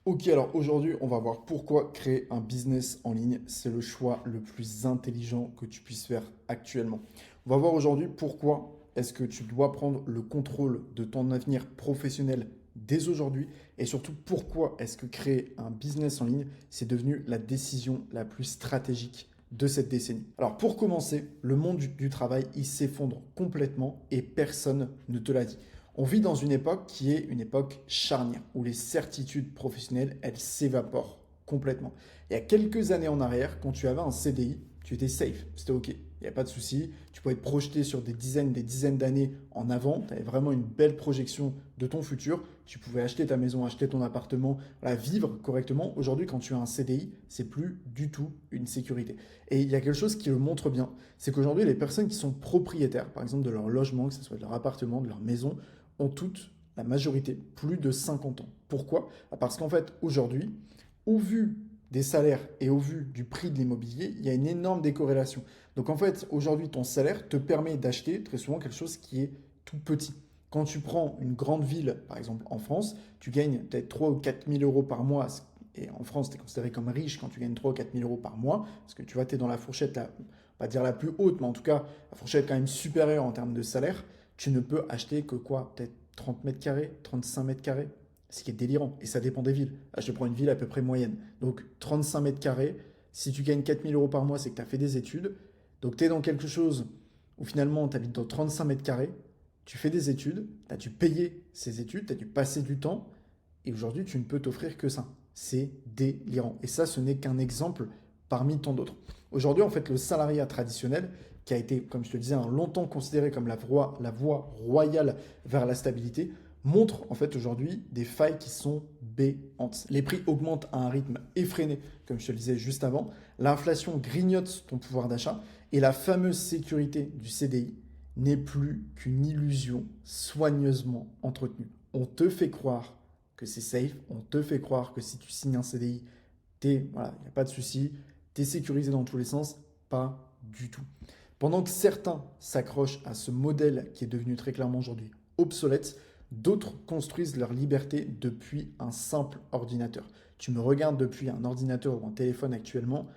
Ok, alors aujourd'hui, on va voir pourquoi créer un business en ligne, c'est le choix le plus intelligent que tu puisses faire actuellement. On va voir aujourd'hui pourquoi est-ce que tu dois prendre le contrôle de ton avenir professionnel dès aujourd'hui et surtout pourquoi est-ce que créer un business en ligne, c'est devenu la décision la plus stratégique de cette décennie. Alors pour commencer, le monde du travail, il s'effondre complètement et personne ne te l'a dit. On vit dans une époque qui est une époque charnière, où les certitudes professionnelles, elles s'évaporent complètement. Il y a quelques années en arrière, quand tu avais un CDI, tu étais safe, c'était OK. Il n'y a pas de souci, tu pouvais te projeter sur des dizaines d'années en avant, tu avais vraiment une belle projection de ton futur, tu pouvais acheter ta maison, acheter ton appartement, voilà, vivre correctement. Aujourd'hui, quand tu as un CDI, c'est plus du tout une sécurité. Et il y a quelque chose qui le montre bien, c'est qu'aujourd'hui, les personnes qui sont propriétaires, par exemple de leur logement, que ce soit de leur appartement, de leur maison, ont toutes, la majorité, plus de 50 ans. Pourquoi? Parce qu'en fait, aujourd'hui, au vu des salaires et au vu du prix de l'immobilier, il y a une énorme décorrélation. Donc en fait, aujourd'hui, ton salaire te permet d'acheter très souvent quelque chose qui est tout petit. Quand tu prends une grande ville, par exemple en France, tu gagnes peut-être 3 ou 4 000 euros par mois. Et en France, tu es considéré comme riche quand tu gagnes 3 ou 4 000 euros par mois. Parce que tu vois, tu es dans la fourchette, pas dire la plus haute, mais en tout cas, la fourchette quand même supérieure en termes de salaire. Tu ne peux acheter que quoi? Peut-être 30 mètres carrés, 35 mètres carrés. Ce qui est délirant. Et ça dépend des villes. Là, je te prends une ville à peu près moyenne. Donc 35 mètres carrés. Si tu gagnes 4 000 euros par mois, c'est que tu as fait des études. Donc tu es dans quelque chose où finalement tu habites dans 35 mètres carrés. Tu fais des études. Tu as dû payer ces études. Tu as dû passer du temps. Et aujourd'hui, tu ne peux t'offrir que ça. C'est délirant. Et ça, ce n'est qu'un exemple parmi tant d'autres. Aujourd'hui, en fait, le salariat traditionnel, qui a été, comme je te disais, longtemps considéré comme la voie royale vers la stabilité, montre en fait aujourd'hui des failles qui sont béantes. Les prix augmentent à un rythme effréné, comme je te le disais juste avant. L'inflation grignote ton pouvoir d'achat et la fameuse sécurité du CDI n'est plus qu'une illusion soigneusement entretenue. On te fait croire que c'est safe, on te fait croire que si tu signes un CDI, voilà, il n'y a pas de souci, tu es sécurisé dans tous les sens, pas du tout. Pendant que certains s'accrochent à ce modèle qui est devenu très clairement aujourd'hui obsolète, d'autres construisent leur liberté depuis un simple ordinateur. Tu me regardes depuis un ordinateur ou un téléphone actuellement,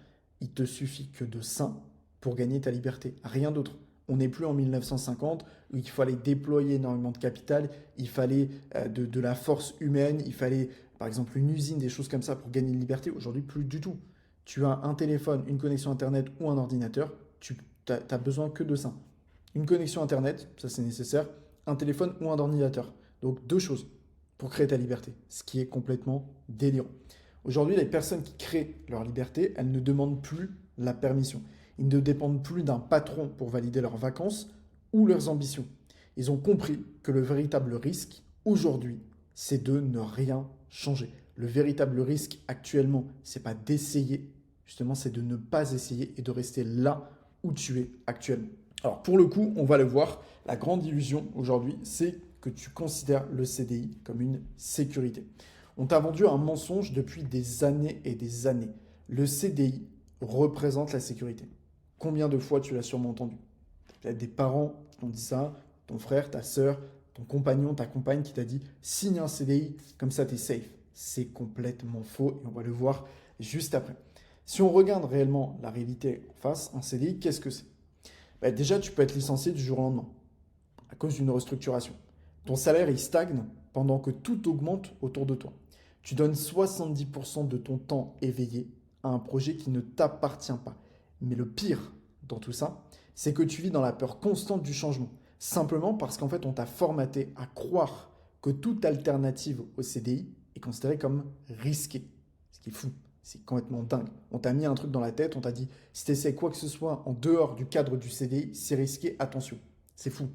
il te suffit que de ça pour gagner ta liberté, rien d'autre. On n'est plus en 1950 où il fallait déployer énormément de capital, il fallait de la force humaine, il fallait par exemple une usine, des choses comme ça pour gagner une liberté. Aujourd'hui, plus du tout. Tu as un téléphone, une connexion Internet ou un ordinateur, tu n'as besoin que de ça. Une connexion Internet, ça c'est nécessaire, un téléphone ou un ordinateur. Donc deux choses pour créer ta liberté, ce qui est complètement délirant. Aujourd'hui, les personnes qui créent leur liberté, elles ne demandent plus la permission. Ils ne dépendent plus d'un patron pour valider leurs vacances ou leurs ambitions. Ils ont compris que le véritable risque, aujourd'hui, c'est de ne rien changer. Le véritable risque actuellement, c'est pas d'essayer, justement, c'est de ne pas essayer et de rester là où tu es actuellement. Alors pour le coup, on va le voir, la grande illusion aujourd'hui, c'est que tu considères le CDI comme une sécurité. On t'a vendu un mensonge depuis des années et des années. Le CDI représente la sécurité. Combien de fois tu l'as sûrement entendu? Peut-être des parents qui t'ont dit ça, ton frère, ta sœur, ton compagnon, ta compagne qui t'a dit signe un CDI, comme ça tu es safe. C'est complètement faux et on va le voir juste après. Si on regarde réellement la réalité en face, un CDI, qu'est-ce que c'est? Bah, déjà, tu peux être licencié du jour au lendemain à cause d'une restructuration. Ton salaire, il stagne pendant que tout augmente autour de toi. Tu donnes 70% de ton temps éveillé à un projet qui ne t'appartient pas. Mais le pire dans tout ça, c'est que tu vis dans la peur constante du changement. Simplement parce qu'en fait, on t'a formaté à croire que toute alternative au CDI est considérée comme risquée. Ce qui est fou. C'est complètement dingue. On t'a mis un truc dans la tête, on t'a dit si tu essaies quoi que ce soit en dehors du cadre du CDI, c'est risqué, attention. C'est fou.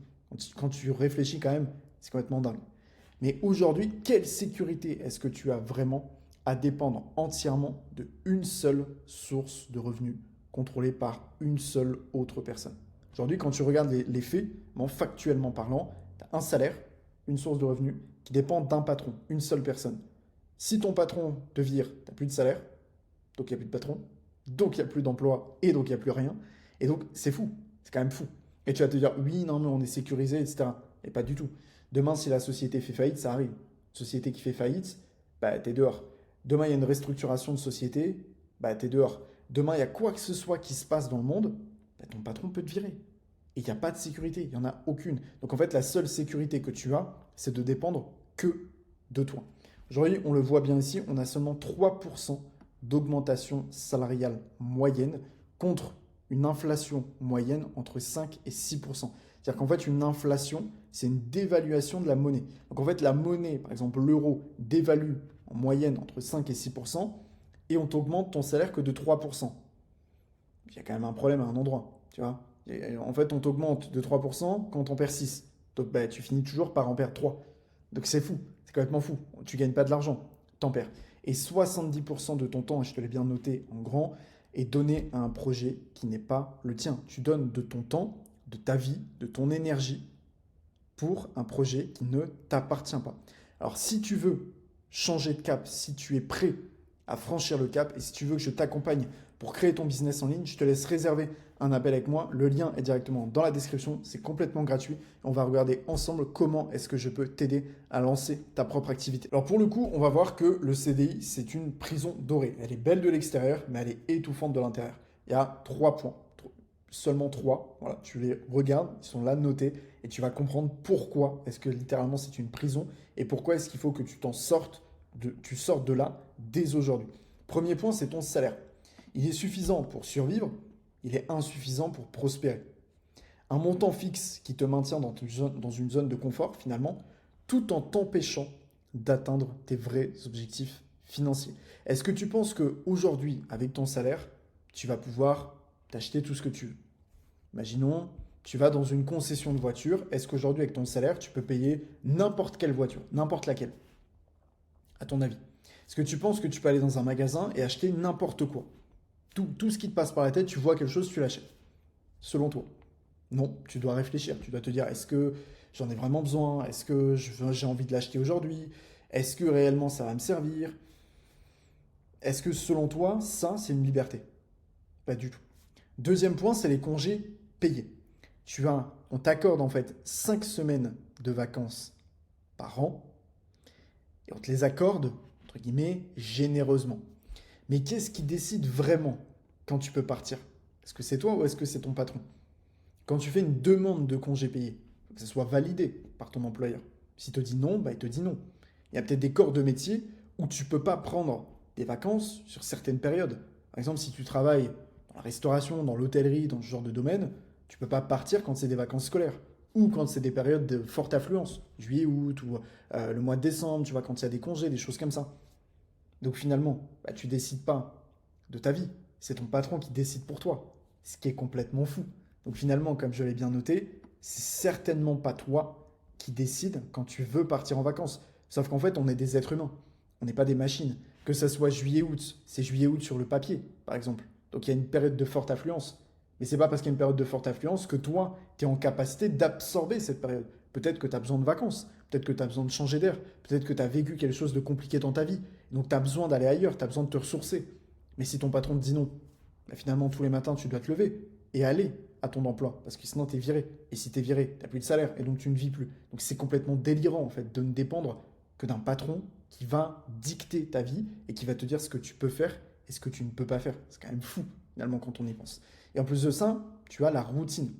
Quand tu réfléchis quand même, c'est complètement dingue. Mais aujourd'hui, quelle sécurité est-ce que tu as vraiment à dépendre entièrement de une seule source de revenus contrôlée par une seule autre personne? Aujourd'hui, quand tu regardes les faits, factuellement parlant, tu as un salaire, une source de revenus qui dépend d'un patron, une seule personne. Si ton patron te vire, tu n'as plus de salaire, donc il n'y a plus de patron, donc il n'y a plus d'emploi et donc il n'y a plus rien. Et donc c'est fou, c'est quand même fou. Et tu vas te dire, oui, non, mais on est sécurisé, etc. Et pas du tout. Demain, si la société fait faillite, ça arrive. Société qui fait faillite, bah, t'es dehors. Demain, il y a une restructuration de société, bah, tu es dehors. Demain, il y a quoi que ce soit qui se passe dans le monde, bah, ton patron peut te virer. Et il n'y a pas de sécurité, il n'y en a aucune. Donc en fait, la seule sécurité que tu as, c'est de dépendre que de toi. Aujourd'hui, on le voit bien ici, on a seulement 3% d'augmentation salariale moyenne contre une inflation moyenne entre 5 et 6%. C'est-à-dire qu'en fait, une inflation, c'est une dévaluation de la monnaie. Donc en fait, la monnaie, par exemple l'euro, dévalue en moyenne entre 5 et 6%, et on t'augmente ton salaire que de 3%. Il y a quand même un problème à un endroit, tu vois. Et en fait, on t'augmente de 3% quand on perd 6. Donc bah, tu finis toujours par en perdre 3. Donc c'est fou, c'est complètement fou. Tu gagnes pas de l'argent, t'en perds. Et 70% de ton temps, et je te l'ai bien noté en grand, est donné à un projet qui n'est pas le tien. Tu donnes de ton temps, de ta vie, de ton énergie pour un projet qui ne t'appartient pas. Alors si tu veux changer de cap, si tu es prêt à franchir le cap et si tu veux que je t'accompagne pour créer ton business en ligne, je te laisse réserver un appel avec moi. Le lien est directement dans la description, c'est complètement gratuit. On va regarder ensemble comment est-ce que je peux t'aider à lancer ta propre activité. Alors pour le coup, on va voir que le CDI, c'est une prison dorée. Elle est belle de l'extérieur, mais elle est étouffante de l'intérieur. Il y a 3 points, seulement 3. Voilà, tu les regardes, ils sont là notés et tu vas comprendre pourquoi est-ce que littéralement c'est une prison et pourquoi est-ce qu'il faut que tu sortes de là dès aujourd'hui. Premier point, c'est ton salaire. Il est suffisant pour survivre, il est insuffisant pour prospérer. Un montant fixe qui te maintient dans une zone de confort finalement, tout en t'empêchant d'atteindre tes vrais objectifs financiers. Est-ce que tu penses qu'aujourd'hui, avec ton salaire, tu vas pouvoir t'acheter tout ce que tu veux? Imaginons, tu vas dans une concession de voiture. Est-ce qu'aujourd'hui, avec ton salaire, tu peux payer n'importe quelle voiture, n'importe laquelle, à ton avis? Est-ce que tu penses que tu peux aller dans un magasin et acheter n'importe quoi? Tout ce qui te passe par la tête, tu vois quelque chose, tu l'achètes. Selon toi. Non, tu dois réfléchir. Tu dois te dire, est-ce que j'en ai vraiment besoin? Est-ce que j'ai envie de l'acheter aujourd'hui? Est-ce que réellement ça va me servir? Est-ce que selon toi, ça, c'est une liberté? Pas du tout. Deuxième point, c'est les congés payés. On t'accorde en fait 5 semaines de vacances par an et on te les accorde, entre guillemets, généreusement. Mais qu'est-ce qui décide vraiment quand tu peux partir? Est-ce que c'est toi ou est-ce que c'est ton patron? Quand tu fais une demande de congé payé, il faut que ça soit validé par ton employeur. S'il te dit non, bah, il te dit non. Il y a peut-être des corps de métier où tu ne peux pas prendre des vacances sur certaines périodes. Par exemple, si tu travailles dans la restauration, dans l'hôtellerie, dans ce genre de domaine, tu ne peux pas partir quand c'est des vacances scolaires ou quand c'est des périodes de forte affluence, juillet, août ou le mois de décembre, tu vois, quand il y a des congés, des choses comme ça. Donc finalement, bah, tu ne décides pas de ta vie, c'est ton patron qui décide pour toi, ce qui est complètement fou. Donc finalement, comme je l'ai bien noté, c'est certainement pas toi qui décide quand tu veux partir en vacances. Sauf qu'en fait, on est des êtres humains, on n'est pas des machines. Que ça soit juillet-août, c'est juillet-août sur le papier, par exemple. Donc il y a une période de forte affluence. Mais c'est pas parce qu'il y a une période de forte affluence que toi, tu es en capacité d'absorber cette période. Peut-être que tu as besoin de vacances, peut-être que tu as besoin de changer d'air, peut-être que tu as vécu quelque chose de compliqué dans ta vie. Donc tu as besoin d'aller ailleurs, tu as besoin de te ressourcer. Mais si ton patron te dit non, bah finalement tous les matins tu dois te lever et aller à ton emploi parce que sinon tu es viré. Et si tu es viré, tu n'as plus de salaire et donc tu ne vis plus. Donc c'est complètement délirant en fait de ne dépendre que d'un patron qui va dicter ta vie et qui va te dire ce que tu peux faire et ce que tu ne peux pas faire. C'est quand même fou finalement quand on y pense. Et en plus de ça, tu as la routine.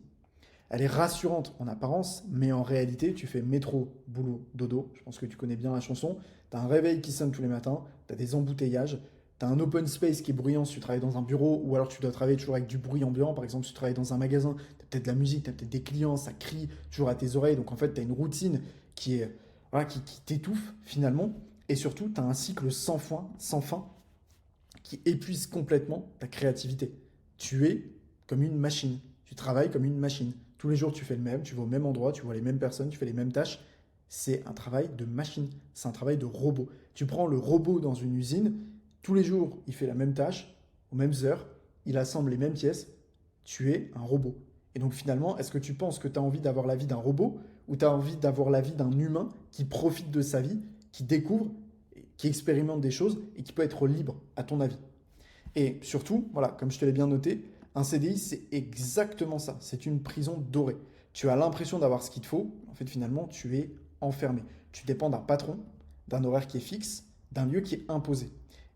Elle est rassurante en apparence, mais en réalité, tu fais métro, boulot, dodo. Je pense que tu connais bien la chanson. Tu as un réveil qui sonne tous les matins, tu as des embouteillages, tu as un open space qui est bruyant si tu travailles dans un bureau, ou alors tu dois travailler toujours avec du bruit ambiant. Par exemple, si tu travailles dans un magasin, tu as peut-être de la musique, tu as peut-être des clients, ça crie toujours à tes oreilles. Donc en fait, tu as une routine qui est, voilà, qui t'étouffe finalement. Et surtout, tu as un cycle sans fin qui épuise complètement ta créativité. Tu es comme une machine. Tu travailles comme une machine. Tous les jours, tu fais le même, tu vas au même endroit, tu vois les mêmes personnes, tu fais les mêmes tâches. C'est un travail de machine, c'est un travail de robot. Tu prends le robot dans une usine, tous les jours, il fait la même tâche, aux mêmes heures, il assemble les mêmes pièces. Tu es un robot. Et donc finalement, est-ce que tu penses que tu as envie d'avoir la vie d'un robot ou tu as envie d'avoir la vie d'un humain qui profite de sa vie, qui découvre, qui expérimente des choses et qui peut être libre, à ton avis? Et surtout, voilà, comme je te l'ai bien noté, un CDI, c'est exactement ça. C'est une prison dorée. Tu as l'impression d'avoir ce qu'il te faut. En fait, finalement, tu es enfermé. Tu dépends d'un patron, d'un horaire qui est fixe, d'un lieu qui est imposé.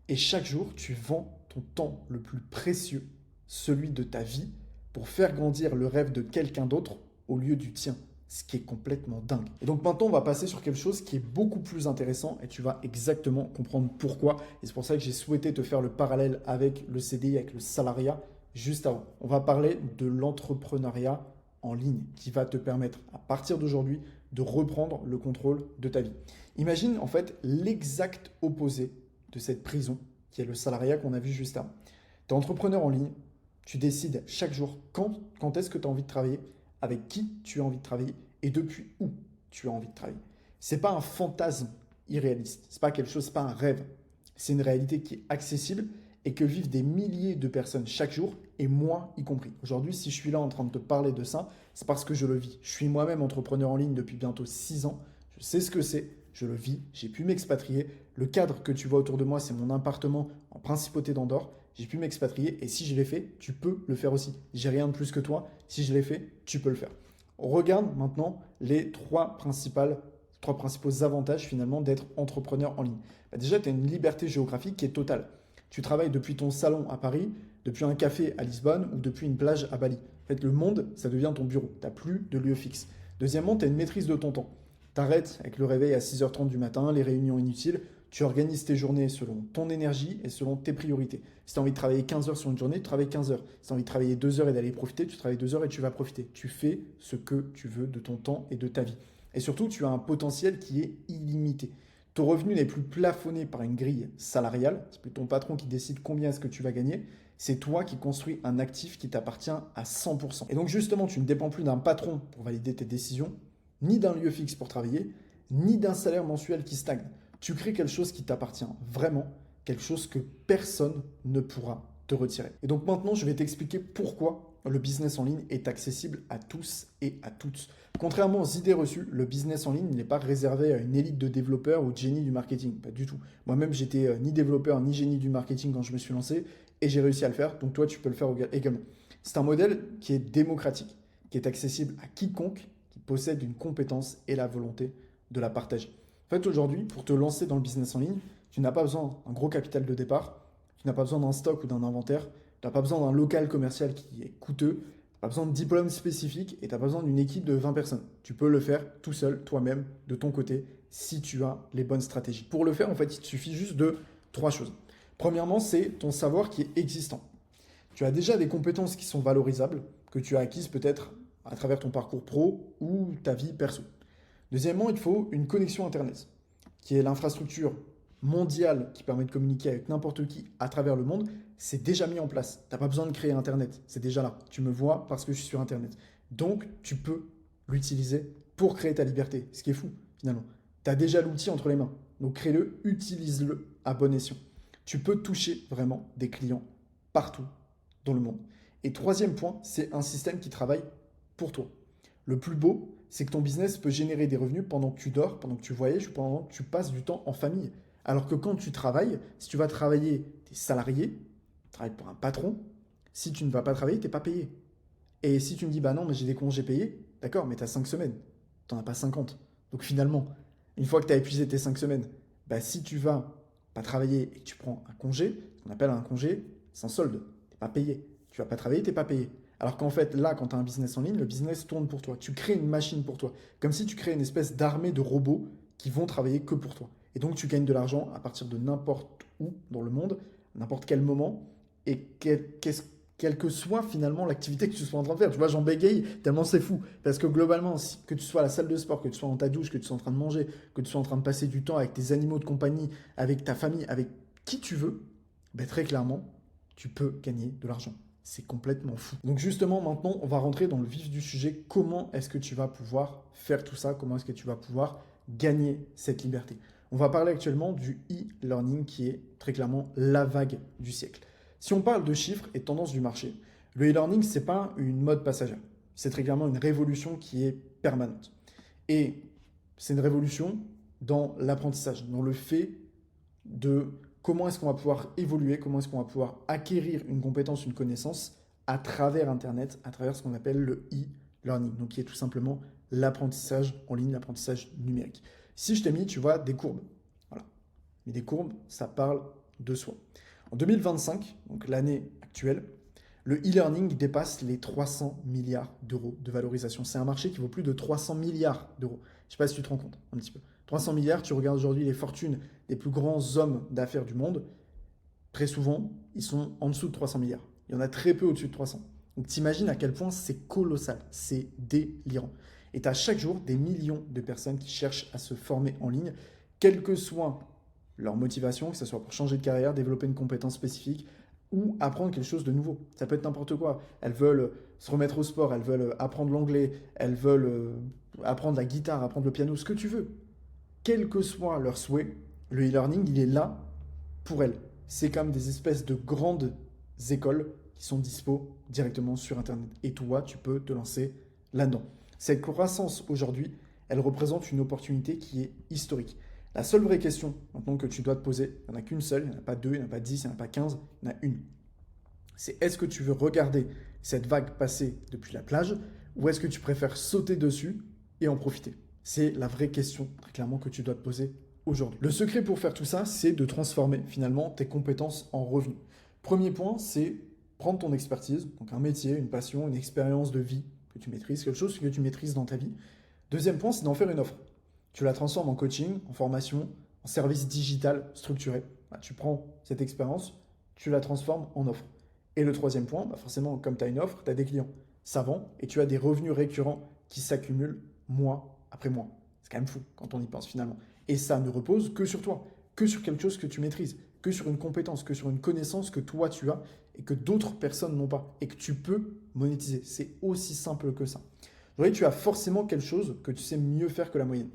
Et chaque jour, tu vends ton temps le plus précieux, celui de ta vie, pour faire grandir le rêve de quelqu'un d'autre au lieu du tien, ce qui est complètement dingue. Et donc maintenant, on va passer sur quelque chose qui est beaucoup plus intéressant et tu vas exactement comprendre pourquoi. Et c'est pour ça que j'ai souhaité te faire le parallèle avec le CDI, avec le salariat, juste avant. On va parler de l'entrepreneuriat en ligne qui va te permettre, à partir d'aujourd'hui, de reprendre le contrôle de ta vie. Imagine en fait l'exact opposé de cette prison qui est le salariat qu'on a vu juste avant. Tu es entrepreneur en ligne, tu décides chaque jour quand est-ce que tu as envie de travailler, avec qui tu as envie de travailler et depuis où tu as envie de travailler. Ce n'est pas un fantasme irréaliste, ce n'est pas quelque chose, ce n'est pas un rêve. C'est une réalité qui est accessible et que vivent des milliers de personnes chaque jour et moi y compris. Aujourd'hui, si je suis là en train de te parler de ça, c'est parce que je le vis. Je suis moi-même entrepreneur en ligne depuis bientôt 6 ans. Je sais ce que c'est, je le vis, j'ai pu m'expatrier. Le cadre que tu vois autour de moi, c'est mon appartement en principauté d'Andorre. J'ai pu m'expatrier et si je l'ai fait, tu peux le faire aussi. J'ai rien de plus que toi. Si je l'ai fait, tu peux le faire. On regarde maintenant les trois principaux avantages finalement d'être entrepreneur en ligne. Déjà, tu as une liberté géographique qui est totale. Tu travailles depuis ton salon à Paris, depuis un café à Lisbonne ou depuis une plage à Bali. En fait, le monde, ça devient ton bureau. Tu n'as plus de lieu fixe. Deuxièmement, tu as une maîtrise de ton temps. Tu arrêtes avec le réveil à 6h30 du matin, les réunions inutiles. Tu organises tes journées selon ton énergie et selon tes priorités. Si tu as envie de travailler 15 heures sur une journée, tu travailles 15 heures. Si tu as envie de travailler 2 heures et d'aller profiter, tu travailles 2 heures et tu vas profiter. Tu fais ce que tu veux de ton temps et de ta vie. Et surtout, tu as un potentiel qui est illimité. Ton revenu n'est plus plafonné par une grille salariale. C'est plus ton patron qui décide combien est-ce que tu vas gagner. C'est toi qui construis un actif qui t'appartient à 100%. Et donc justement, tu ne dépends plus d'un patron pour valider tes décisions, ni d'un lieu fixe pour travailler, ni d'un salaire mensuel qui stagne. Tu crées quelque chose qui t'appartient vraiment, quelque chose que personne ne pourra te retirer. Et donc maintenant, je vais t'expliquer pourquoi le business en ligne est accessible à tous et à toutes. Contrairement aux idées reçues, le business en ligne n'est pas réservé à une élite de développeurs ou de génies du marketing. Pas du tout. Moi-même, j'étais ni développeur ni génie du marketing quand je me suis lancé et j'ai réussi à le faire. Donc toi, tu peux le faire également. C'est un modèle qui est démocratique, qui est accessible à quiconque qui possède une compétence et la volonté de la partager. En fait, aujourd'hui, pour te lancer dans le business en ligne, tu n'as pas besoin d'un gros capital de départ, tu n'as pas besoin d'un stock ou d'un inventaire, tu n'as pas besoin d'un local commercial qui est coûteux, tu n'as pas besoin de diplôme spécifique et tu n'as pas besoin d'une équipe de 20 personnes. Tu peux le faire tout seul, toi-même, de ton côté, si tu as les bonnes stratégies. Pour le faire, en fait, il te suffit juste de 3 choses. Premièrement, c'est ton savoir qui est existant. Tu as déjà des compétences qui sont valorisables, que tu as acquises peut-être à travers ton parcours pro ou ta vie perso. Deuxièmement, il faut une connexion Internet, qui est l'infrastructure mondiale qui permet de communiquer avec n'importe qui à travers le monde. C'est déjà mis en place. Tu n'as pas besoin de créer Internet. C'est déjà là. Tu me vois parce que je suis sur Internet. Donc, tu peux l'utiliser pour créer ta liberté. Ce qui est fou, finalement. Tu as déjà l'outil entre les mains. Donc, crée-le, utilise-le à bon escient. Tu peux toucher vraiment des clients partout dans le monde. Et troisième point, c'est un système qui travaille pour toi. Le plus beau, c'est que ton business peut générer des revenus pendant que tu dors, pendant que tu voyages ou pendant que tu passes du temps en famille. Alors que quand tu travailles, si tu vas travailler, tu es salarié, tu travailles pour un patron, si tu ne vas pas travailler, tu n'es pas payé. Et si tu me dis, bah non, mais j'ai des congés payés, d'accord, mais tu as 5 semaines, tu n'en as pas 50. Donc finalement, une fois que tu as épuisé tes 5 semaines, bah si tu vas pas travailler et que tu prends un congé, ce qu'on appelle un congé sans solde, tu n'es pas payé. Tu vas pas travailler, tu n'es pas payé. Alors qu'en fait, là, quand tu as un business en ligne, le business tourne pour toi. Tu crées une machine pour toi. Comme si tu créais une espèce d'armée de robots qui vont travailler que pour toi. Et donc, tu gagnes de l'argent à partir de n'importe où dans le monde, à n'importe quel moment, et quelle que soit finalement l'activité que tu sois en train de faire. Tu vois, j'en bégaye tellement c'est fou. Parce que globalement, que tu sois à la salle de sport, que tu sois dans ta douche, que tu sois en train de manger, que tu sois en train de passer du temps avec tes animaux de compagnie, avec ta famille, avec qui tu veux, ben très clairement, tu peux gagner de l'argent. C'est complètement fou. Donc justement, maintenant, on va rentrer dans le vif du sujet. Comment est-ce que tu vas pouvoir faire tout ça? Comment est-ce que tu vas pouvoir gagner cette liberté? On va parler actuellement du e-learning qui est très clairement la vague du siècle. Si on parle de chiffres et de tendances du marché, le e-learning, ce n'est pas une mode passagère. C'est très clairement une révolution qui est permanente. Et c'est une révolution dans l'apprentissage, dans le fait de comment est-ce qu'on va pouvoir évoluer, comment est-ce qu'on va pouvoir acquérir une compétence, une connaissance à travers Internet, à travers ce qu'on appelle le e-learning, donc qui est tout simplement l'apprentissage en ligne, l'apprentissage numérique. Si je t'ai mis, tu vois, des courbes. Voilà. Mais des courbes, ça parle de soi. En 2025, donc l'année actuelle, le e-learning dépasse les 300 milliards d'euros de valorisation. C'est un marché qui vaut plus de 300 milliards d'euros. Je ne sais pas si tu te rends compte un petit peu. 300 milliards, tu regardes aujourd'hui les fortunes des plus grands hommes d'affaires du monde, très souvent, ils sont en dessous de 300 milliards. Il y en a très peu au-dessus de 300. Donc t'imagines à quel point c'est colossal, c'est délirant. Et tu as chaque jour des millions de personnes qui cherchent à se former en ligne, quelle que soit leur motivation, que ce soit pour changer de carrière, développer une compétence spécifique ou apprendre quelque chose de nouveau. Ça peut être n'importe quoi. Elles veulent se remettre au sport, elles veulent apprendre l'anglais, elles veulent apprendre la guitare, apprendre le piano, ce que tu veux. Quel que soit leur souhait, le e-learning, il est là pour elles. C'est comme des espèces de grandes écoles qui sont dispo directement sur Internet. Et toi, tu peux te lancer là-dedans. Cette croissance aujourd'hui, elle représente une opportunité qui est historique. La seule vraie question maintenant que tu dois te poser, il n'y en a qu'une seule, il n'y en a pas deux, il n'y en a pas 10, il n'y en a pas 15, il y en a une. C'est est-ce que tu veux regarder cette vague passer depuis la plage ou est-ce que tu préfères sauter dessus et en profiter? C'est la vraie question, très clairement, que tu dois te poser aujourd'hui. Le secret pour faire tout ça, c'est de transformer finalement tes compétences en revenus. Premier point, c'est prendre ton expertise, donc un métier, une passion, une expérience de vie que tu maîtrises, quelque chose que tu maîtrises dans ta vie. Deuxième point, c'est d'en faire une offre. Tu la transformes en coaching, en formation, en service digital structuré. Tu prends cette expérience, tu la transformes en offre. Et le troisième point, forcément, comme tu as une offre, tu as des clients. Ça vend et tu as des revenus récurrents qui s'accumulent mois après mois. C'est quand même fou quand on y pense finalement. Et ça ne repose que sur toi, que sur quelque chose que tu maîtrises, que sur une compétence, que sur une connaissance que toi tu as et que d'autres personnes n'ont pas et que tu peux monétiser. C'est aussi simple que ça. Aujourd'hui, tu as forcément quelque chose que tu sais mieux faire que la moyenne.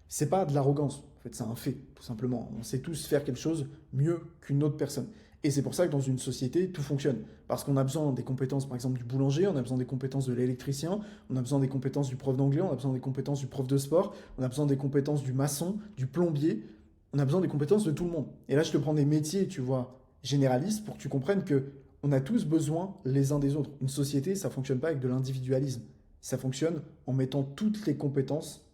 C'est pas de l'arrogance, en fait, c'est un fait, tout simplement. On sait tous faire quelque chose mieux qu'une autre personne. Et c'est pour ça que dans une société, tout fonctionne. Parce qu'on a besoin des compétences, par exemple, du boulanger, on a besoin des compétences de l'électricien, on a besoin des compétences du prof d'anglais, on a besoin des compétences du prof de sport, on a besoin des compétences du maçon, du plombier, on a besoin des compétences de tout le monde. Et là, je te prends des métiers, tu vois, généralistes pour que tu comprennes que on a tous besoin les uns des autres. Une société, ça ne fonctionne pas avec de l'individualisme. Ça fonctionne en mettant toutes les compétences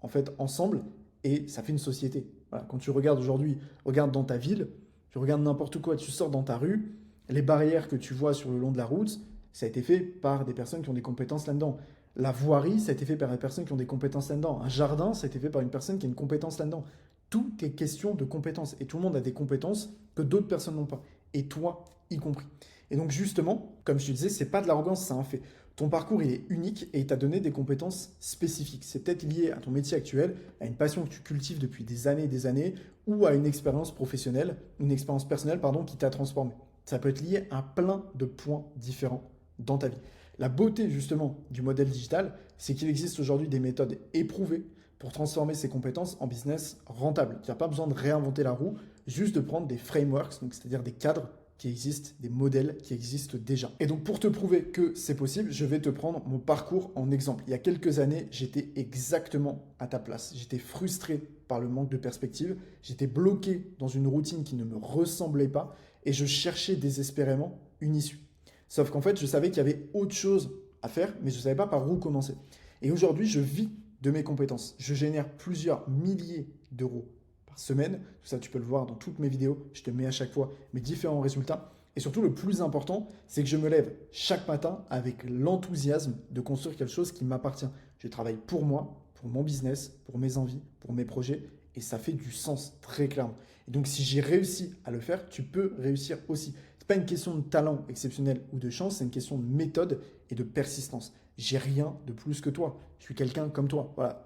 en fait ensemble et ça fait une société. Voilà. Quand tu regardes aujourd'hui, regarde dans ta ville, tu regardes n'importe quoi, tu sors dans ta rue, les barrières que tu vois sur le long de la route, ça a été fait par des personnes qui ont des compétences là-dedans. La voirie, ça a été fait par des personnes qui ont des compétences là-dedans. Un jardin, ça a été fait par une personne qui a une compétence là-dedans. Tout est question de compétences. Et tout le monde a des compétences que d'autres personnes n'ont pas. Et toi, y compris. Et donc justement, comme je te disais, c'est pas de l'arrogance, c'est un fait. Ton parcours, il est unique et il t'a donné des compétences spécifiques. C'est peut-être lié à ton métier actuel, à une passion que tu cultives depuis des années, ou à une expérience professionnelle, une expérience personnelle, pardon, qui t'a transformé. Ça peut être lié à plein de points différents dans ta vie. La beauté justement du modèle digital, c'est qu'il existe aujourd'hui des méthodes éprouvées pour transformer ses compétences en business rentable. Tu n'as pas besoin de réinventer la roue, juste de prendre des frameworks, donc c'est-à-dire des cadres qui existent, des modèles qui existent déjà. Et donc pour te prouver que c'est possible, je vais te prendre mon parcours en exemple. Il y a quelques années, j'étais exactement à ta place. J'étais frustré par le manque de perspective, j'étais bloqué dans une routine qui ne me ressemblait pas et je cherchais désespérément une issue. Sauf qu'en fait, je savais qu'il y avait autre chose à faire, mais je ne savais pas par où commencer. Et aujourd'hui, je vis de mes compétences. Je génère plusieurs milliers d'euros par semaine. Tout ça, tu peux le voir dans toutes mes vidéos. Je te mets à chaque fois mes différents résultats. Et surtout, le plus important, c'est que je me lève chaque matin avec l'enthousiasme de construire quelque chose qui m'appartient. Je travaille pour moi, pour mon business, pour mes envies, pour mes projets. Et ça fait du sens, très clairement. Et donc, si j'ai réussi à le faire, tu peux réussir aussi. Ce n'est pas une question de talent exceptionnel ou de chance, c'est une question de méthode et de persistance. J'ai rien de plus que toi. Je suis quelqu'un comme toi. Voilà,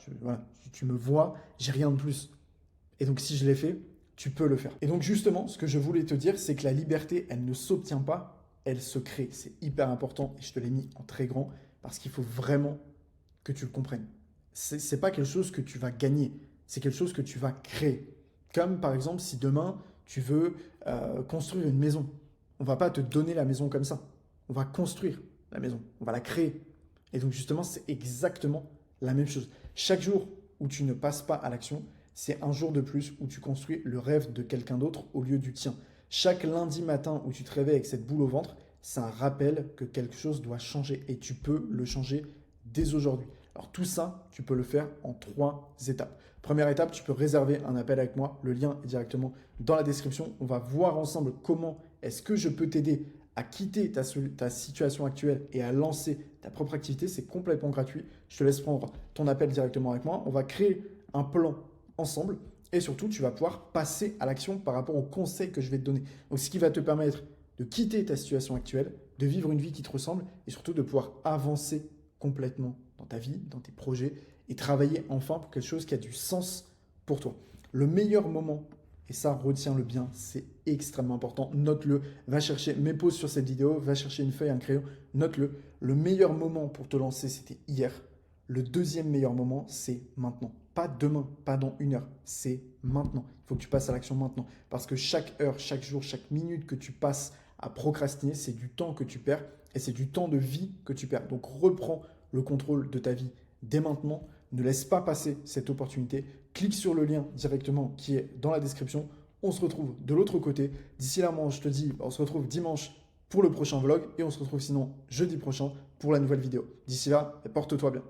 tu me vois, j'ai rien de plus. Et donc, si je l'ai fait, tu peux le faire. Et donc, justement, ce que je voulais te dire, c'est que la liberté, elle ne s'obtient pas, elle se crée. C'est hyper important et je te l'ai mis en très grand parce qu'il faut vraiment que tu le comprennes. Ce n'est pas quelque chose que tu vas gagner, c'est quelque chose que tu vas créer. Comme par exemple, si demain, tu veux construire une maison. On ne va pas te donner la maison comme ça. On va construire la maison, on va la créer. Et donc justement, c'est exactement la même chose. Chaque jour où tu ne passes pas à l'action, c'est un jour de plus où tu construis le rêve de quelqu'un d'autre au lieu du tien. Chaque lundi matin où tu te réveilles avec cette boule au ventre, c'est un rappel que quelque chose doit changer et tu peux le changer dès aujourd'hui. Alors tout ça, tu peux le faire en 3 étapes. Première étape, tu peux réserver un appel avec moi. Le lien est directement dans la description. On va voir ensemble comment est-ce que je peux t'aider à quitter ta situation actuelle et à lancer ta propre activité. C'est complètement gratuit. Je te laisse prendre ton appel directement avec moi. On va créer un plan ensemble et surtout, tu vas pouvoir passer à l'action par rapport aux conseils que je vais te donner. Donc, ce qui va te permettre de quitter ta situation actuelle, de vivre une vie qui te ressemble et surtout de pouvoir avancer complètement dans ta vie, dans tes projets et travailler enfin pour quelque chose qui a du sens pour toi. Le meilleur moment, et ça retiens-le bien, c'est extrêmement important, note-le, va chercher mes pauses sur cette vidéo, va chercher une feuille, un crayon, note-le. Le meilleur moment pour te lancer, c'était hier. Le deuxième meilleur moment, c'est maintenant. Pas demain, pas dans 1 heure, c'est maintenant. Il faut que tu passes à l'action maintenant. Parce que chaque heure, chaque jour, chaque minute que tu passes à procrastiner, c'est du temps que tu perds et c'est du temps de vie que tu perds. Donc reprends le contrôle de ta vie dès maintenant. Ne laisse pas passer cette opportunité. Clique sur le lien directement qui est dans la description. On se retrouve de l'autre côté. D'ici là, moi, je te dis, on se retrouve dimanche pour le prochain vlog et on se retrouve sinon jeudi prochain pour la nouvelle vidéo. D'ici là, porte-toi bien.